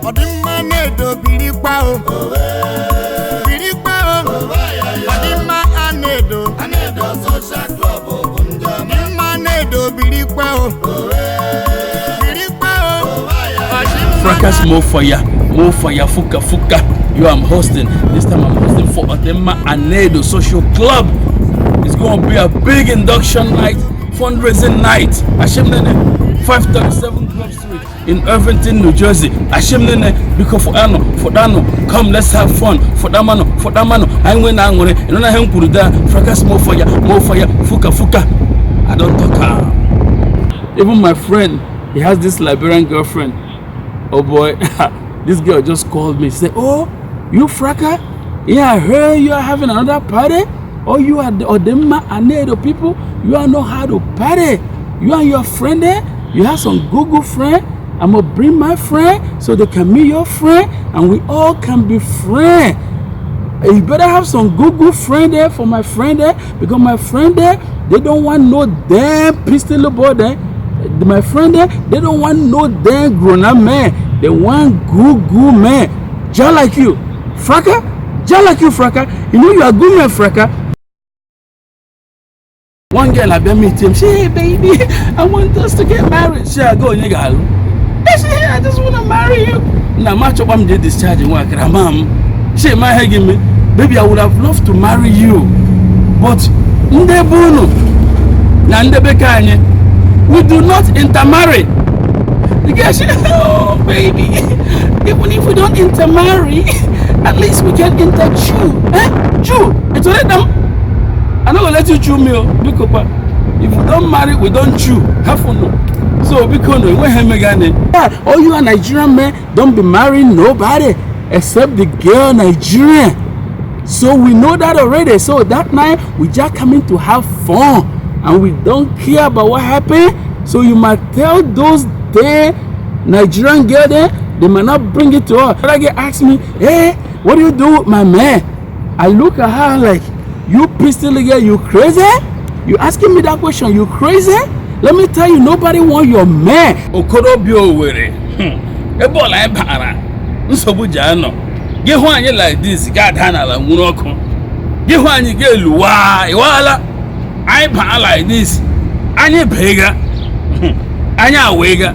Odinma Anaedo birikwa o. Birikwa o. Odinma Anaedo. Anaedo social club o. Odinma Anaedo birikwa o. Birikwa o. Frakas more fire, fuka. You am hosting. This time I'm hosting for Odinma Anaedo Social Club. It's going to be a big induction night, fundraising night. Ashimnene 537 Club Street in Irvington, New Jersey. Ashimnene because for Dano, come let's have fun. For Damano. I went angry. And I am put there. Frakas more fire, fuka. I don't talk. Even my friend, he has this Liberian girlfriend. Oh boy, this girl just called me. She said, "Oh, you Fraka? Yeah, I heard you are having another party. Oh, you are the Odinma Anaedo people. You are know how to party. You and your friend there. You have some Google friend. I'm gonna bring my friend so they can meet your friend, and we all can be friends. You better have some Google friend there for my friend there, because my friend there, they don't want no damn pistol boy there. My friend there, they don't want no damn grown-up man. They want good man. Just like you, Fraka. Just like you, Fraka. You know you are good man, Fraka." One girl I been meet him. She, "Hey baby, I want us to get married." She, "I go nigga." She, "Hey, I just want to marry you." Now match up, I'm discharging work. Mom, she my hugging me. "Baby, I would have loved to marry you, but ndebono, na ndebekanye. We do not intermarry." The girl said, "Oh baby, even if we don't intermarry, at least we can interchew." Chew. It's already them. I'm not gonna let you chew me, because if we don't marry, we don't chew. Have fun. So because when oh, you are Nigerian man, don't be marrying nobody except the girl Nigerian. So we know that already. So that night we just coming to have fun. And we don't care about what happened. So you might tell those there Nigerian girl there, they might not bring it to her. That girl asked me, "Hey, what do you do with my man?" I look at her like, "You pistol girl, you crazy? You asking me that question, you crazy? Let me tell you, nobody want your man." Okorobio were. Ebola empara. Nsobujano. Get one like this, God hanala munoko. Get one you get luwa, iwala. I pan like this. Anya bega. Anya wega.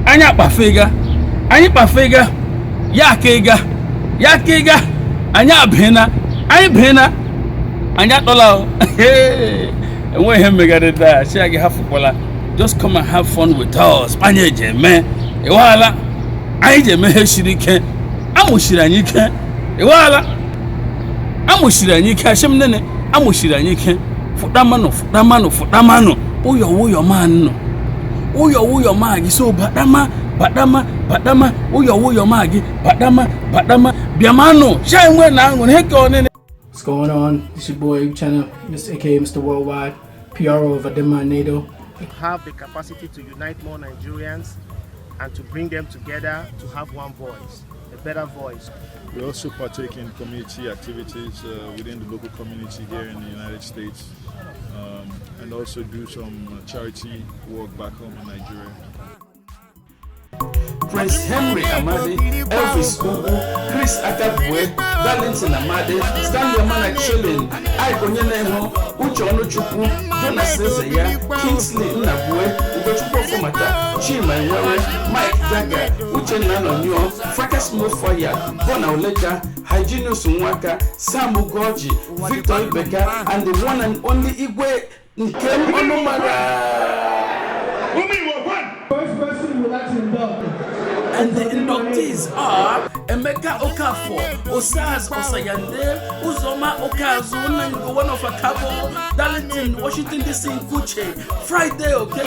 Anya pafega. Anya pafega. Yakega. Anya bena. Anya dola. Hey. And when him mega that, she get half footballer. Just come and have fun with us. Anya jeme. Iwala. Anya jeme shirike. Amushiranyike. Iwala. Amushiranyike ashemnene. Amushiranyike. Fudamano. Uyo man. Uyo magi. So badama. Uyo magi. Badama. Biamano. Shine when I'm gonna heck on it. What's going on? It's your boy channel, aka Mr. Worldwide, PRO of Odinma Anaedo. Have the capacity to unite more Nigerians and to bring them together to have one voice, a better voice. We also partake in community activities within the local community here in the United States, and also do some charity work back home in Nigeria. Prince Henry Amadi, Elvis Ugu, Chris Akabwe, Darlington Amadi, Stanley Amana Chilling, Ikonyeneho, Uche Onuchukwu, Jonas Zezeya, Kingsley Nnabue, Ugochukwu Fomata, Chima Iwewe, Mike Daga, Uche Nanonyo, Frakas Mofaya, Bona Oleja, Hyginus Nwaka, Sam Ugoji, Victor Ibeka, and the one and only Igwe Nkem Onumara. And the inductees are Emeka Okafor, Osaz Osayande, Uzoma Okazu, one of a couple, Darlington, Washington DC, Kuche, Friday, okay.